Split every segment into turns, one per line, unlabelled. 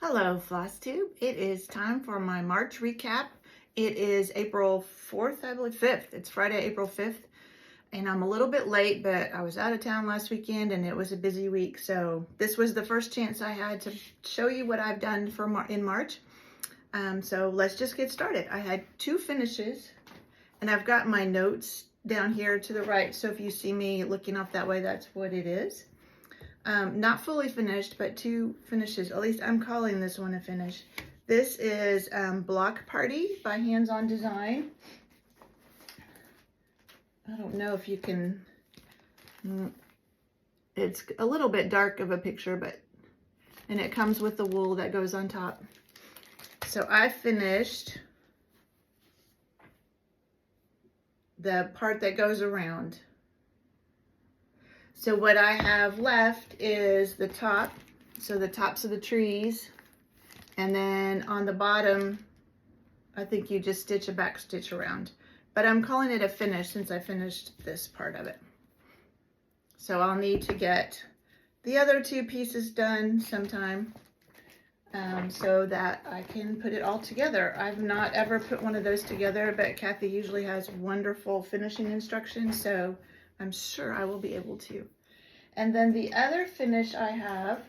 Hello, Flosstube. It is time for my March recap. It is April 4th, I believe, 5th. It's Friday, April 5th, and I'm a little bit late, but I was out of town last weekend and it was a busy week, so this was the first chance I had to show you what I've done for in March. So let's just get started. I had 2 finishes, and I've got my notes down here to the right, so if you see me looking off that way, that's what it is. Not fully finished, but 2 finishes. At least I'm calling this one a finish. This is Block Party by Hands On Design. I don't know if you can, it's a little bit dark of a picture, and it comes with the wool that goes on top. So I finished the part that goes around. So what I have left is the top, so the tops of the trees, and then on the bottom, I think you just stitch a back stitch around. But I'm calling it a finish since I finished this part of it. So I'll need to get the other 2 pieces done sometime so that I can put it all together. I've not ever put one of those together, but Kathy usually has wonderful finishing instructions, so I'm sure I will be able to. And then the other finish I have,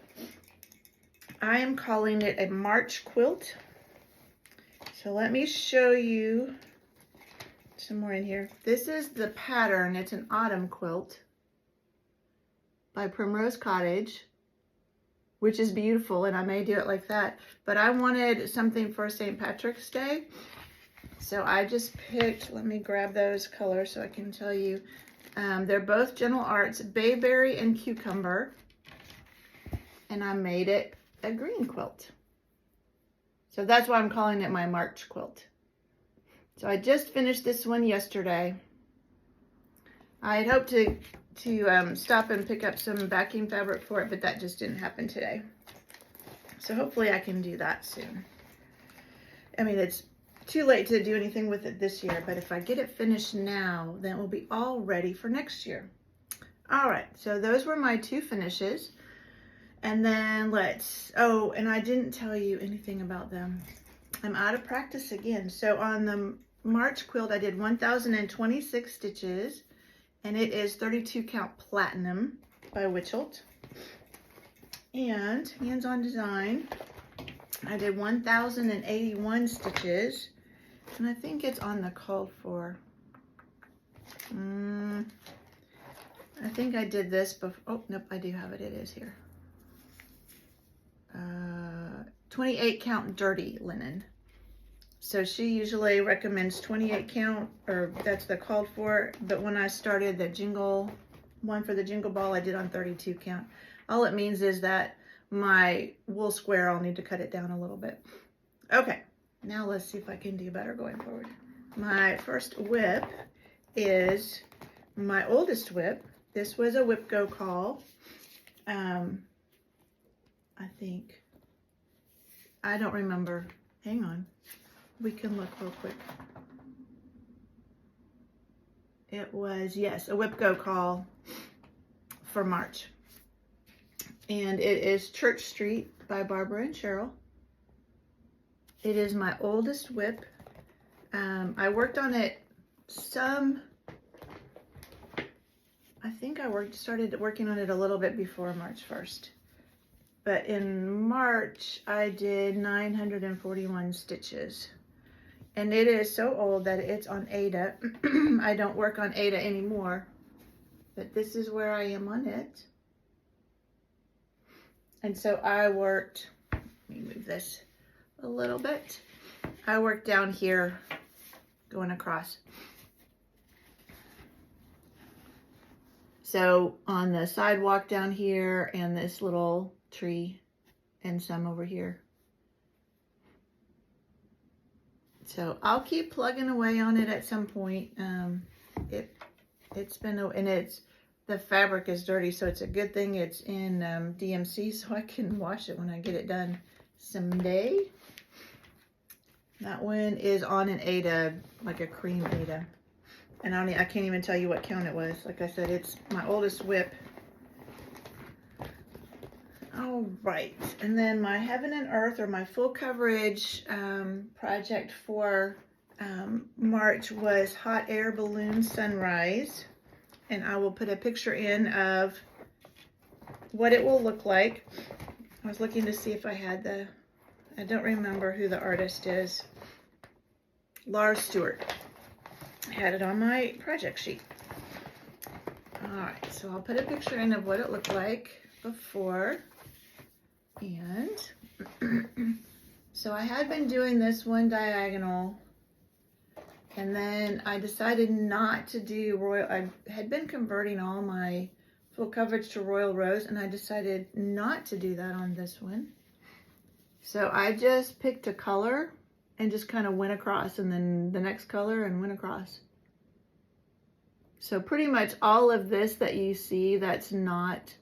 I am calling it a March quilt. So let me show you some more in here. This is the pattern. It's an autumn quilt by Primrose Cottage, which is beautiful, and I may do it like that. But I wanted something for St. Patrick's Day. So I just picked, let me grab those colors so I can tell you. They're both Gentle Arts, Bayberry and Cucumber. And I made it a green quilt. So that's why I'm calling it my March quilt. So I just finished this one yesterday. I had hoped to stop and pick up some backing fabric for it, but that just didn't happen today. So hopefully I can do that soon. I mean, it's too late to do anything with it this year, but if I get it finished now, then it will be all ready for next year. All right, so those were my 2 finishes. And then and I didn't tell you anything about them. I'm out of practice again. So on the March quilt, I did 1,026 stitches, and it is 32 count platinum by Wichelt. And Hands On Design, I did 1,081 stitches, and I think it's on the called for. I think I did this before. Oh, nope, I do have it. It is here. 28 count dirty linen. So she usually recommends 28 count, or that's the called for, but when I started the jingle one for the jingle ball, I did on 32 count. All it means is that my wool square, I'll need to cut it down a little bit. Okay, now let's see if I can do better going forward. My first whip is my oldest whip. This was a Whip Go call. I think, I don't remember. Hang on. We can look real quick. It was, yes, a Whip Go call for March. And it is Church Street by Barbara and Cheryl. It is my oldest whip. I worked on it I think I started working on it a little bit before March 1st. But in March, I did 941 stitches. And it is so old that it's on Ada. I don't work on Ada anymore, but this is where I am on it. And so I worked, let me move this a little bit. I worked down here going across. So on the sidewalk down here and this little tree and some over here. So I'll keep plugging away on it at some point. It's been, and the fabric is dirty, so it's a good thing it's in DMC so I can wash it when I get it done someday. That one is on an Ada, like a cream Ada. And I can't even tell you what count it was. Like I said, it's my oldest whip. Oh, All right, and then my Heaven and Earth, or my full coverage project for March, was Hot Air Balloon Sunrise. And I will put a picture in of what it will look like. I was looking to see if I had I don't remember who the artist is. Lars Stewart. I had it on my project sheet. All right, so I'll put a picture in of what it looked like before. And so I had been doing this one diagonal, and then I decided not to do royal. I had been converting all my full coverage to royal rose, and I decided not to do that on this one. So I just picked a color and just kind of went across, and then the next color and went across. So pretty much all of this that you see that's not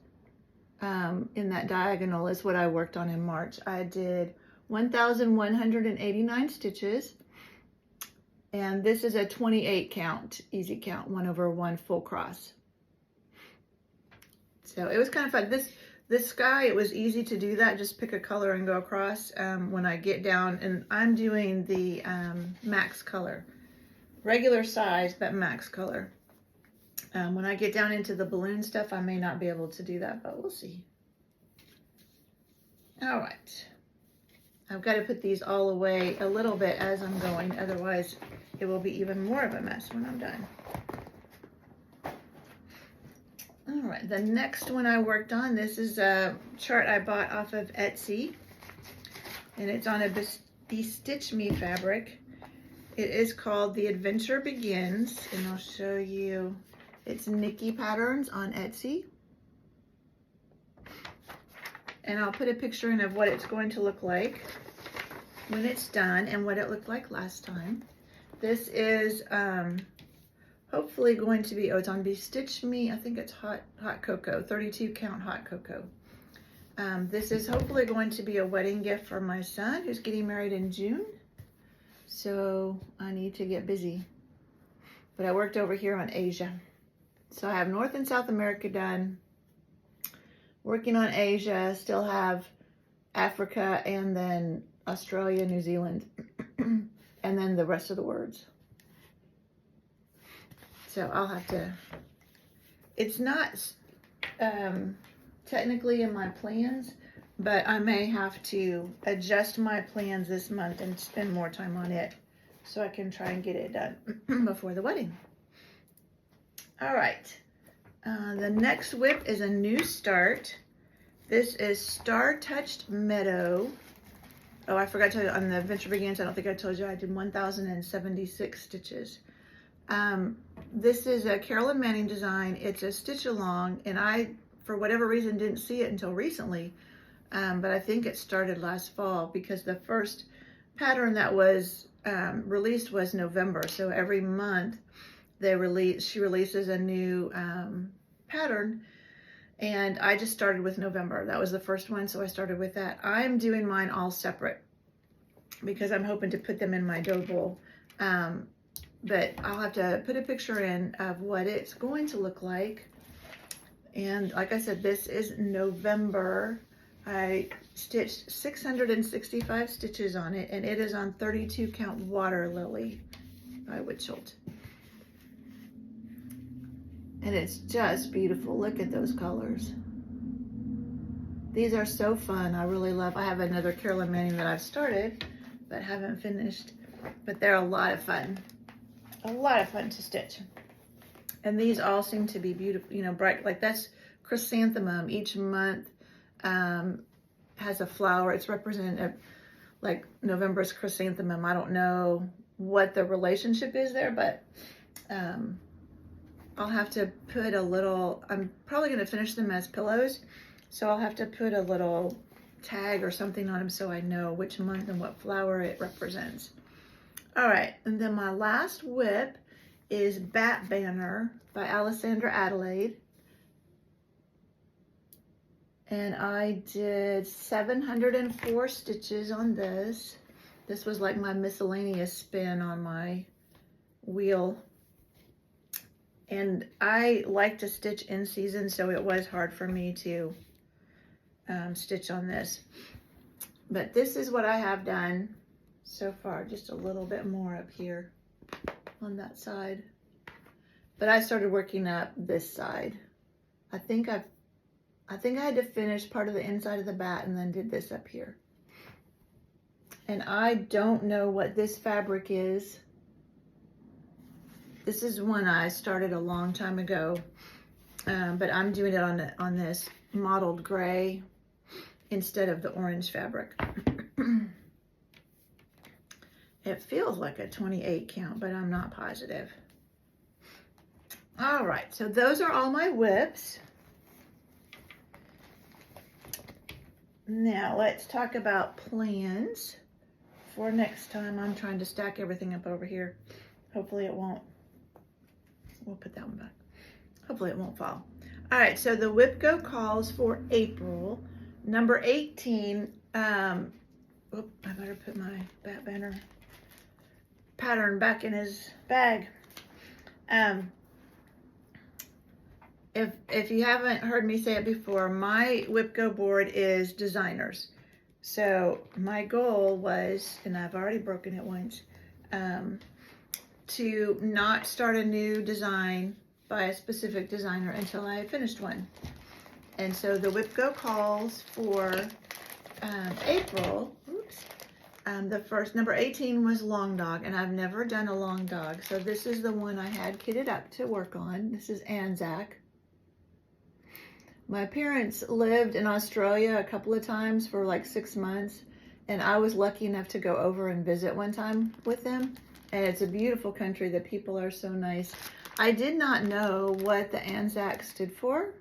in that diagonal is what I worked on in March. I did 1,189 stitches, and this is a 28 count, easy count, 1/1 full cross. So it was kind of fun. This sky, it was easy to do that, just pick a color and go across. When I get down, and I'm doing the max color, regular size, but max color. When I get down into the balloon stuff, I may not be able to do that, but we'll see. All right. I've got to put these all away a little bit as I'm going, otherwise it will be even more of a mess when I'm done. All right, the next one I worked on, this is a chart I bought off of Etsy, and it's on a Bestitch Me fabric. It is called The Adventure Begins, and I'll show you. It's Nikki Patterns on Etsy. And I'll put a picture in of what it's going to look like when it's done and what it looked like last time. This is hopefully going to be, it's on Bestitch Me. I think it's hot cocoa, 32 count hot cocoa. This is hopefully going to be a wedding gift for my son who's getting married in June. So I need to get busy. But I worked over here on Asia. So I have North and South America done. Working on Asia, still have Africa, and then Australia, New Zealand, and then the rest of the words. So I'll have to, it's not technically in my plans, but I may have to adjust my plans this month and spend more time on it so I can try and get it done before the wedding. All right, the next whip is a new start. This is Touched Meadow. Oh, I forgot to tell you, on the Adventure Begins, I don't think I told you, I did 1,076 stitches. This is a Carolyn Manning design. It's a stitch along, and I, for whatever reason, didn't see it until recently, but I think it started last fall, because the first pattern that was released was November. So every month she releases a new pattern, and I just started with November. That was the first one, so I started with that. I'm doing mine all separate because I'm hoping to put them in my dough bowl. But I'll have to put a picture in of what it's going to look like. And like I said, this is November. I stitched 665 stitches on it, and it is on 32 count Water Lily by Witchelt. And it's just beautiful. Look at those colors. These are so fun. I really love. I have another Carolyn Manning that I've started but haven't finished, but they're a lot of fun. A lot of fun to stitch. And these all seem to be beautiful, you know, bright. Like that's chrysanthemum. Each month has a flower. It's representative, like November's chrysanthemum. I don't know what the relationship is there, but I'll have to put a little, I'm probably going to finish them as pillows, so I'll have to put a little tag or something on them so I know which month and what flower it represents. All right, and then my last whip is Bat Banner by Alessandra Adelaide. And I did 704 stitches on this. This was like my miscellaneous spin on my wheel. And I like to stitch in season, so it was hard for me to stitch on this. But this is what I have done so far, just a little bit more up here on that side. But I started working up this side. I think I had to finish part of the inside of the bat and then did this up here. And I don't know what this fabric is. This is one I started a long time ago, but I'm doing it on this mottled gray instead of the orange fabric. It feels like a 28 count, but I'm not positive. All right, so those are all my whips. Now let's talk about plans for next time. I'm trying to stack everything up over here. Hopefully it won't. We'll put that one back. Hopefully it won't fall. All right, so the whip go calls for April. Number 18, I better put my bat banner pattern back in his bag. If you haven't heard me say it before, my whip go board is designers. So my goal was, and I've already broken it once, to not start a new design by a specific designer until I finished one. And so the whip go calls for April. Oops. The first, number 18 was long dog, and I've never done a long dog. So this is the one I had kitted up to work on. This is Anzac. My parents lived in Australia a couple of times for like 6 months, and I was lucky enough to go over and visit one time with them. And it's a beautiful country. The people are so nice. I did not know what the Anzac stood for.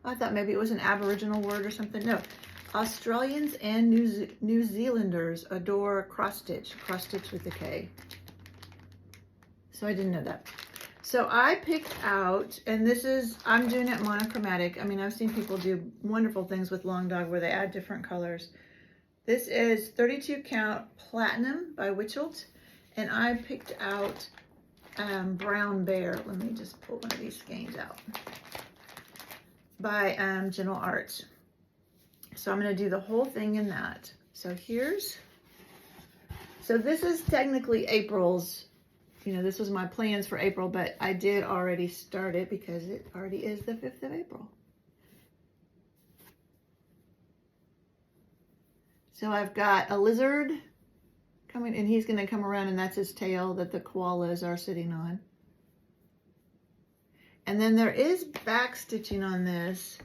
I thought maybe it was an Aboriginal word or something. No, Australians and New Zealanders adore cross stitch with a K. So I didn't know that. So I picked out, and this is, I'm doing it monochromatic. I mean, I've seen people do wonderful things with long dog where they add different colors. This is 32 count platinum by Wichelt, and I picked out brown bear. Let me just pull one of these skeins out. By Gentle Arts. So I'm going to do the whole thing in that. So so this is technically April's, this was my plans for April, but I did already start it because it already is the 5th of April. So I've got a lizard coming, and he's going to come around, and that's his tail that the koalas are sitting on. And then there is back stitching on this,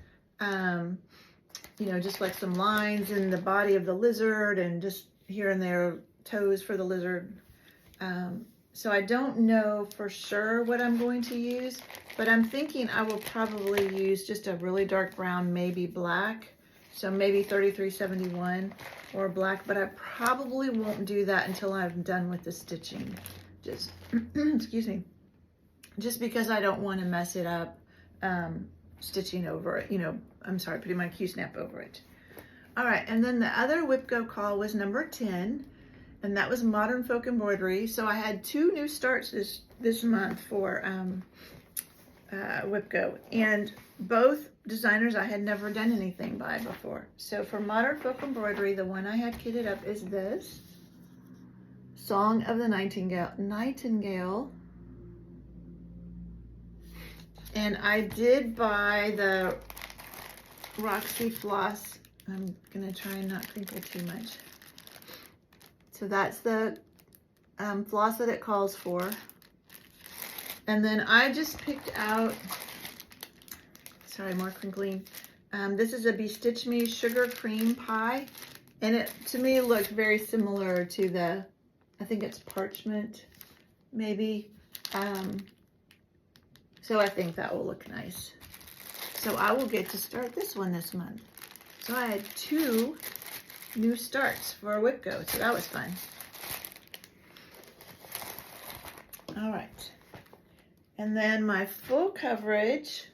just like some lines in the body of the lizard and just here and there toes for the lizard. So I don't know for sure what I'm going to use, but I'm thinking I will probably use just a really dark brown, maybe black. So maybe 3371 or black, but I probably won't do that until I'm done with the stitching. Just, excuse me. Just because I don't want to mess it up stitching over it, putting my Q-snap over it. All right, and then the other whip go call was number 10, and that was Modern Folk Embroidery. So I had 2 new starts this month for whip go, and both designers I had never done anything by before. So for Modern Folk Embroidery, the one I had kitted up is this Song of the Nightingale. And I did buy the Roxy floss. I'm gonna try and not crinkle too much. So that's the floss that it calls for. And then I just picked out, sorry, more crinkling. This is a Bestitch Me Sugar Cream Pie. And it, to me, looked very similar to the, I think it's parchment, maybe. So I think that will look nice. So I will get to start this one this month. So I had 2 new starts for a whip go, so that was fun. All right. And then my full coverage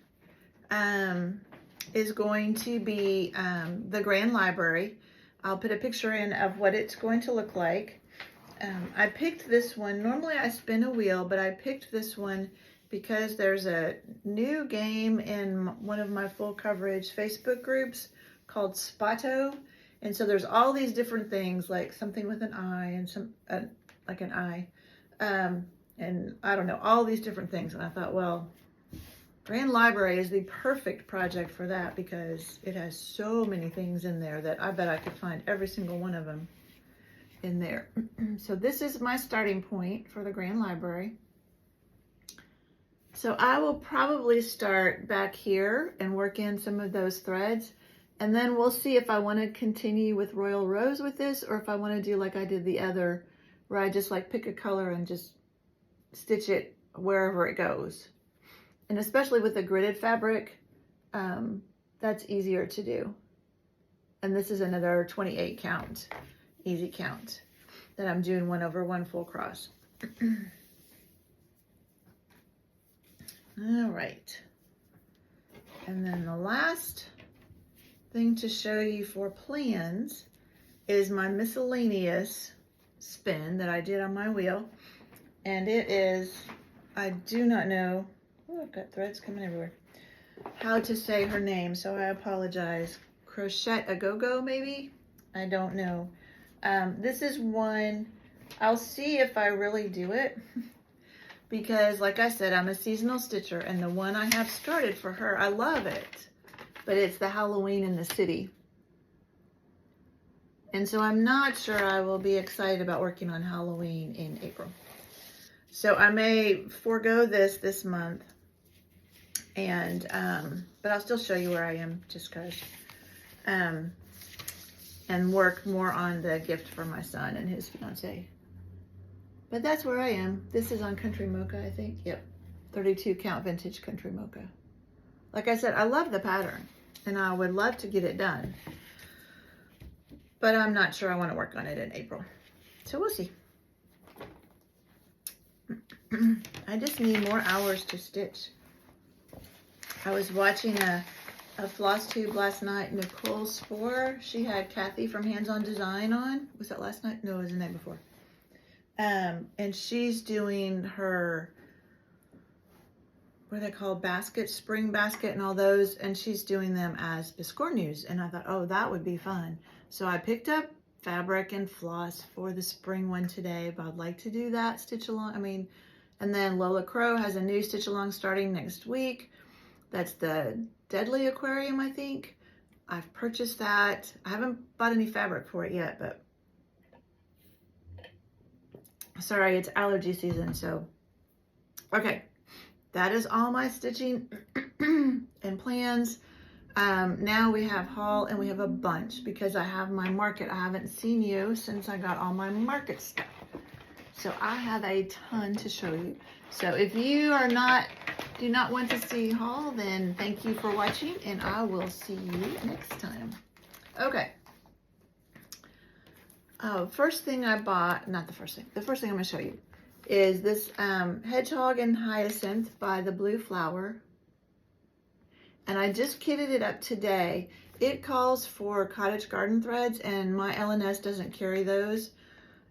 is going to be the Grand Library. I'll put a picture in of what it's going to look like. I picked this one. Normally I spin a wheel, but I picked this one because there's a new game in one of my full coverage Facebook groups called Spotto. And so there's all these different things, like something with an eye and some, like an eye. And I don't know, all these different things. And I thought, well, Grand Library is the perfect project for that because it has so many things in there that I bet I could find every single one of them in there. So this is my starting point for the Grand Library. So I will probably start back here and work in some of those threads. And then we'll see if I want to continue with Royal Rose with this, or if I want to do like I did the other, where I just like pick a color and just stitch it wherever it goes. And especially with the gridded fabric, that's easier to do. And this is another 28 count, easy count, that I'm doing 1 over 1 full cross. All right. And then the last thing to show you for plans is my miscellaneous spin that I did on my wheel. And it is, I do not know, oh, I've got threads coming everywhere, how to say her name, so I apologize. Crochet a Go-Go, maybe? I don't know. This is one, I'll see if I really do it, because like I said, I'm a seasonal stitcher, and the one I have started for her, I love it, but it's the Halloween in the City. And so I'm not sure I will be excited about working on Halloween in April. So I may forego this month, and but I'll still show you where I am just because, and work more on the gift for my son and his fiance. But that's where I am. This is on Country Mocha, I think. Yep, 32 count vintage Country Mocha. Like I said, I love the pattern, and I would love to get it done, but I'm not sure I want to work on it in April. So we'll see. I just need more hours to stitch. I was watching a Flosstube last night. Nicole Spohr, she had Kathy from Hands On Design on. Was that last night? No, it was the night before. And she's doing her, what are they called, basket, spring basket and all those, and she's doing them as biscornus. And I thought, oh, that would be fun. So I picked up fabric and floss for the spring one today, but I'd like to do that stitch along. And then Lola Crow has a new stitch along starting next week. That's the Deadly Aquarium, I think. I've purchased that. I haven't bought any fabric for it yet, but sorry, it's allergy season, so. Okay, that is all my stitching and plans. Now we have haul, and we have a bunch because I have my market. I haven't seen you since I got all my market stuff. So I have a ton to show you. So if you do not want to see haul, then thank you for watching, and I will see you next time. Okay. First thing I bought, the first thing I'm going to show you is this Hedgehog and Hyacinth by the Blue Flower. And I just kitted it up today. It calls for cottage garden threads, and my LNS doesn't carry those.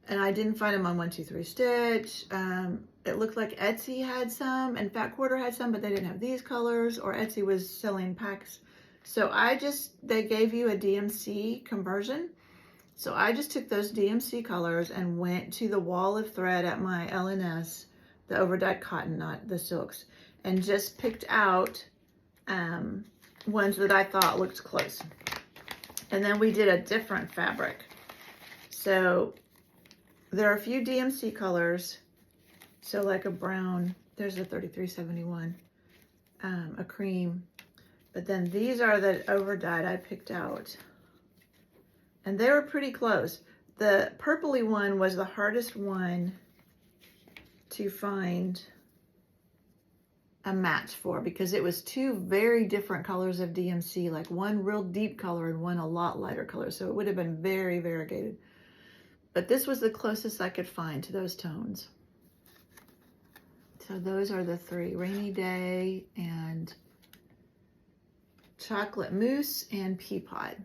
And I didn't find them on 1-2-3 Stitch. It looked like Etsy had some, and Fat Quarter had some, but they didn't have these colors, or Etsy was selling packs. So they gave you a DMC conversion. So I just took those DMC colors and went to the wall of thread at my LNS, the overdyed cotton, not the silks, and just picked out ones that I thought looked close. And then we did a different fabric. So there are a few DMC colors. So like a brown, there's a 3371, a cream. But then these are the overdyed I picked out. And they were pretty close. The purpley one was the hardest one to find a match for, because it was two very different colors of DMC, like one real deep color and one a lot lighter color. So it would have been very variegated. But this was the closest I could find to those tones. So those are the three: Rainy Day and Chocolate Mousse and Peapod.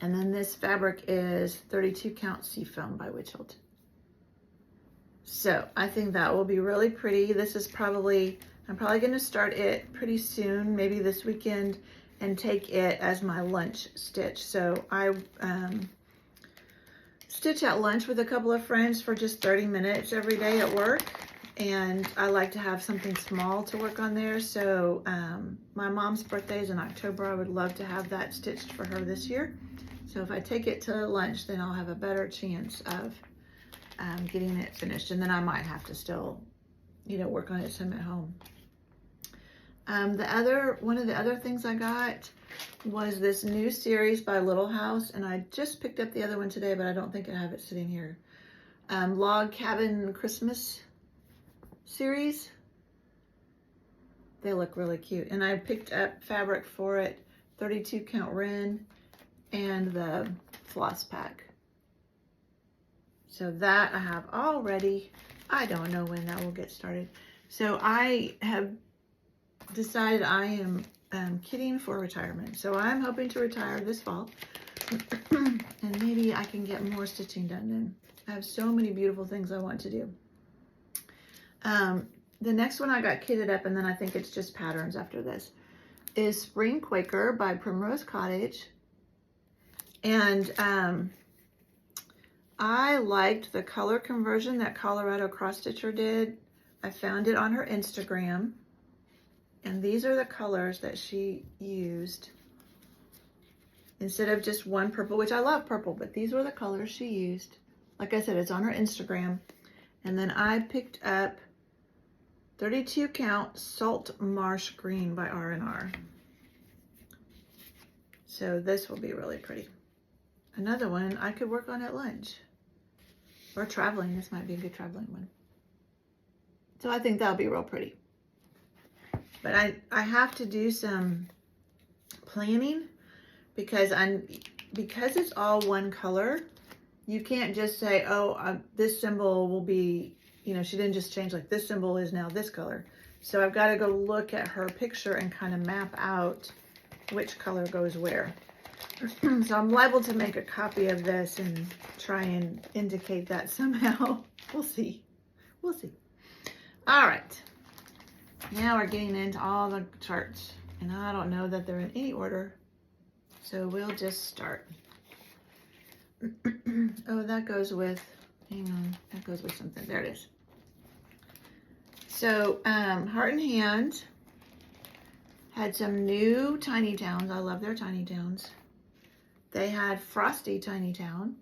And then this fabric is 32 count Seafoam by Witch Hilt. So I think that will be really pretty. This is I'm probably going to start it pretty soon, maybe this weekend, and take it as my lunch stitch. So I stitch at lunch with a couple of friends for just 30 minutes every day at work. And I like to have something small to work on there. So my mom's birthday is in October. I would love to have that stitched for her this year. So if I take it to lunch, then I'll have a better chance of getting it finished. And then I might have to still, you know, work on it some at home. One of the other things I got was this new series by Little House, and I just picked up the other one today, but I don't think I have it sitting here. Log Cabin Christmas series. They look really cute, and I picked up fabric for it, 32 count Ren, and the floss pack. So that I have all ready. I don't know when that will get started. So I have decided I am kitting for retirement. So I'm hoping to retire this fall. And maybe I can get more stitching done then. I have so many beautiful things I want to do. The next one I got kitted up, and then I think it's just patterns after this, is Spring Quaker by Primrose Cottage. And I liked the color conversion that Colorado Cross Stitcher did. I found it on her Instagram. And these are the colors that she used. Instead of just one purple, which I love purple, but these were the colors she used. Like I said, it's on her Instagram. And then I picked up 32 count Salt Marsh Green by R&R. So this will be really pretty. Another one I could work on at lunch. Or traveling, this might be a good traveling one. So I think that'll be real pretty. But I have to do some planning because it's all one color. You can't just say, oh, this symbol will be, you know, she didn't just change, like this symbol is now this color. So I've got to go look at her picture and kind of map out which color goes where. So I'm liable to make a copy of this and try and indicate that somehow. We'll see. We'll see. All right. Now we're getting into all the charts, and I don't know that they're in any order, so we'll just start. Oh, that goes with, hang on, that goes with something. There it is. So Heart and Hand had some new Tiny Towns. I love their Tiny Towns. They had Frosty Tiny Town,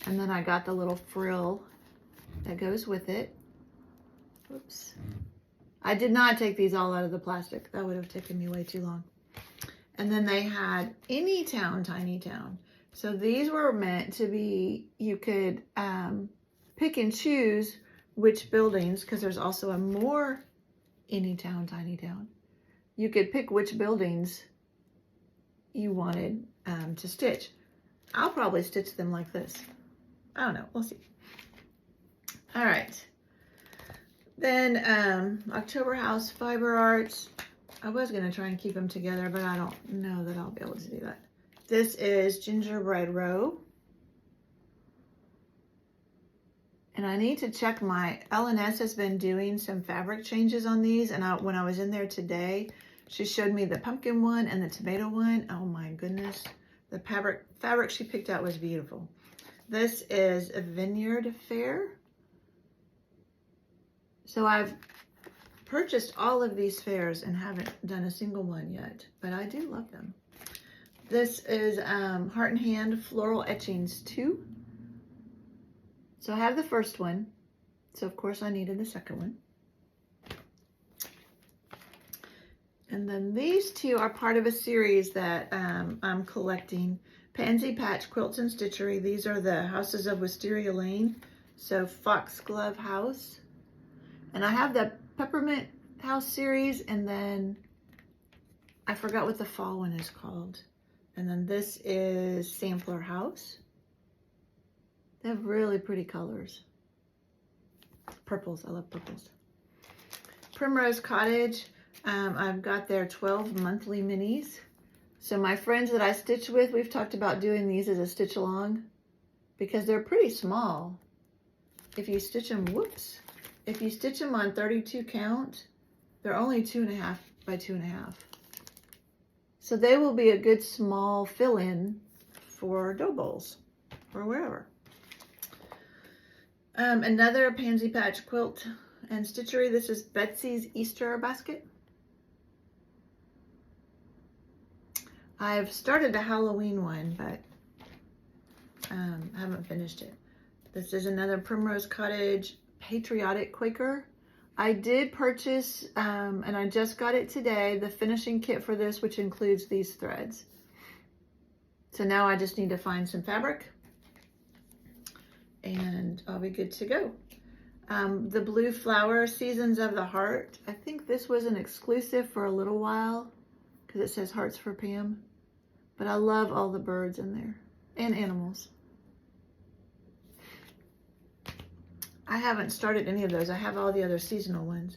and then I got the little frill that goes with it. Oops. I did not take these all out of the plastic. That would have taken me way too long. And then they had Any Town, Tiny Town. So these were meant to be, you could pick and choose which buildings, because there's also a more Any Town, Tiny Town. You could pick which buildings you wanted to stitch. I'll probably stitch them like this. I don't know. We'll see. All right. Then October House Fiber Arts. I was going to try and keep them together, but I don't know that I'll be able to do that. This is Gingerbread Row. And I need to check my, L&S has been doing some fabric changes on these. And when I was in there today, she showed me the pumpkin one and the tomato one. Oh my goodness. The fabric she picked out was beautiful. This is a Vineyard Fair. So I've purchased all of these fairs and haven't done a single one yet, but I do love them. This is Heart and Hand Floral Etchings 2. So I have the first one. So of course I needed the second one. And then these two are part of a series that I'm collecting. Pansy Patch Quilts and Stitchery. These are the houses of Wisteria Lane. So Foxglove House. And I have the Peppermint House series, and then I forgot what the fall one is called. And then this is Sampler House. They have really pretty colors. Purples, I love purples. Primrose Cottage, I've got their 12 monthly minis. So my friends that I stitch with, we've talked about doing these as a stitch along because they're pretty small. If you stitch them, whoops. If you stitch them on 32 count, they're only 2.5 by 2.5. So they will be a good small fill-in for dough bowls or wherever. Another Pansy Patch quilt and stitchery. This is Betsy's Easter basket. I've started a Halloween one, but haven't finished it. This is another Primrose Cottage Patriotic Quaker. I did purchase, and I just got it today, the finishing kit for this, which includes these threads. So now I just need to find some fabric and I'll be good to go. The Blue Flower Seasons of the Heart. I think this was an exclusive for a little while because it says Hearts for Pam. But I love all the birds in there and animals. I haven't started any of those. I have all the other seasonal ones.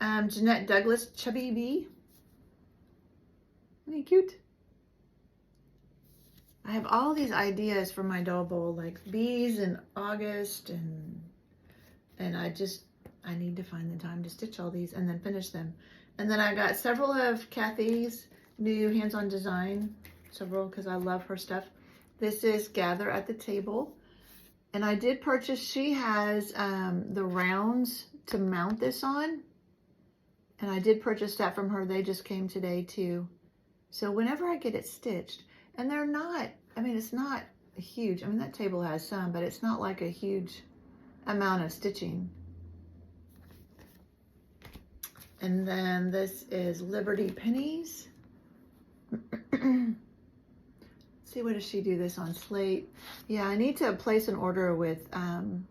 Janette Douglas Chubby Bee. Isn't he cute? I have all these ideas for my doll bowl, like bees in August, and I need to find the time to stitch all these and then finish them. And then I got several of Kathy's new hands-on design, several because I love her stuff. This is Gather at the Table. And I did purchase, she has the rounds to mount this on. And I did purchase that from her. They just came today too. So whenever I get it stitched, and they're not, I mean, it's not huge. I mean, that table has some, but it's not like a huge amount of stitching. And then this is Liberty Pennies. See, what does she do this on slate? Yeah, I need to place an order with Hand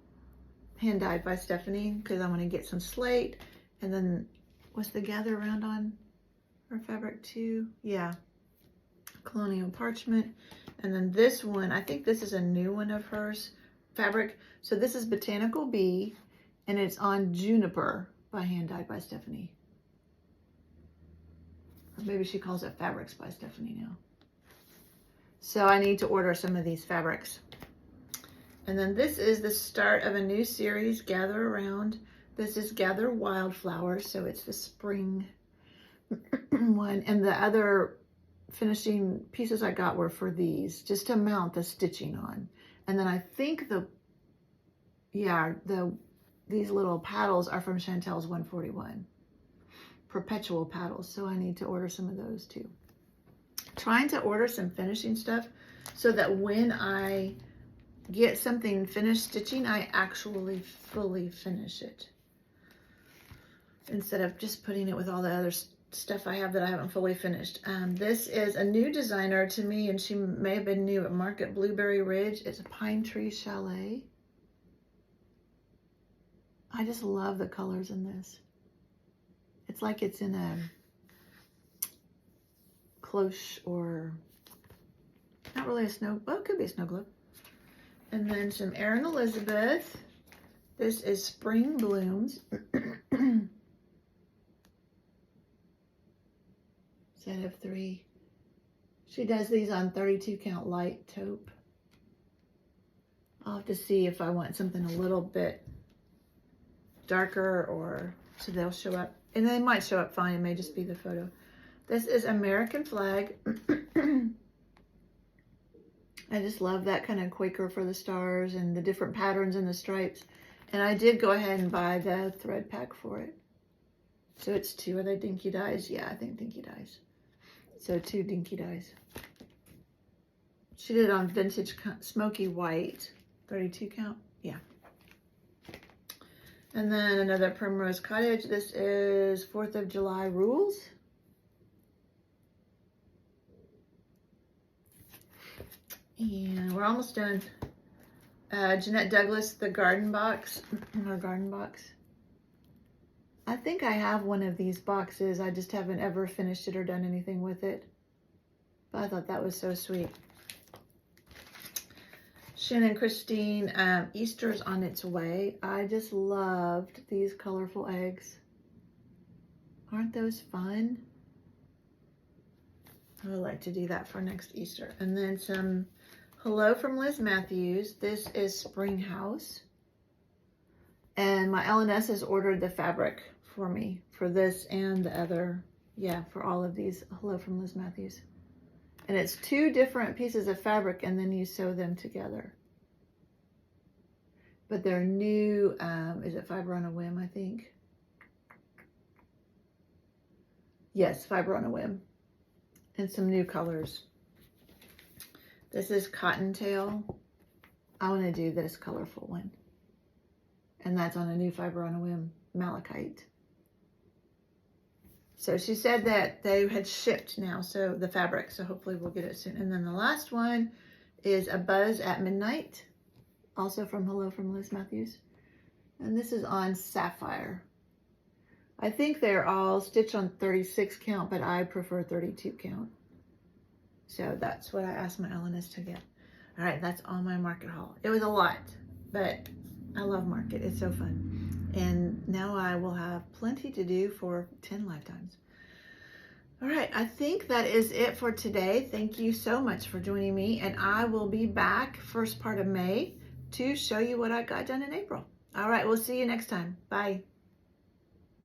Dyed by Stephanie because I want to get some slate. And then what's the Gather Around on her fabric too? Yeah, Colonial Parchment. And then this one, I think this is a new one of hers fabric. So this is Botanical Bee and it's on Juniper by Hand Dyed by Stephanie. Or maybe she calls it Fabrics by Stephanie now. So I need to order some of these fabrics. And then this is the start of a new series, Gather Around. This is Gather Wildflowers, so it's the spring one. And the other finishing pieces I got were for these, just to mount the stitching on. And then I think these little paddles are from Chantel's 141. Perpetual paddles, so I need to order some of those too. Trying to order some finishing stuff so that when I get something finished stitching, I actually fully finish it. Instead of just putting it with all the other stuff I have that I haven't fully finished. This is a new designer to me, and she may have been new at Market Blueberry Ridge. It's a Pine Tree Chalet. I just love the colors in this. It's like it's in a cloche or not really a snow, well, it could be a snow globe. And then some Erin Elizabeth. This is Spring Blooms. Set of 3. She does these on 32 count light taupe. I'll have to see if I want something a little bit darker or so they'll show up. And they might show up fine. It may just be the photo. This is American Flag. I just love that kind of Quaker for the stars and the different patterns and the stripes. And I did go ahead and buy the thread pack for it. So it's 2. Are they dinky dyes? Yeah, I think dinky dyes. So 2 dinky dyes. She did it on vintage smoky white. 32 count? Yeah. And then another Primrose Cottage. This is 4th of July Rules. And we're almost done. Janette Douglas, the garden box, her garden box. I think I have one of these boxes. I just haven't ever finished it or done anything with it. But I thought that was so sweet. Shannon Christine, Easter's on its way. I just loved these colorful eggs. Aren't those fun? I would like to do that for next Easter. And then some Hello from Liz Matthews. This is Spring House. And my LNS has ordered the fabric for me for this and the other. Yeah, for all of these. Hello from Liz Matthews. And it's 2 different pieces of fabric and then you sew them together. But they're new, is it Fiber on a Whim, I think? Yes, Fiber on a Whim. And some new colors. This is Cottontail. I want to do this colorful one. And that's on a new Fiber on a Whim malachite. So she said that they had shipped now, so the fabric, so hopefully we'll get it soon. And then the last one is A Buzz at Midnight, also from Hello from Liz Matthews. And this is on Sapphire. I think they're all stitched on 36 count, but I prefer 32 count. So that's what I asked my Elenis to get. All right, that's all my market haul. It was a lot, but I love market. It's so fun. And now I will have plenty to do for 10 lifetimes. All right, I think that is it for today. Thank you so much for joining me. And I will be back first part of May to show you what I got done in April. All right, we'll see you next time. Bye.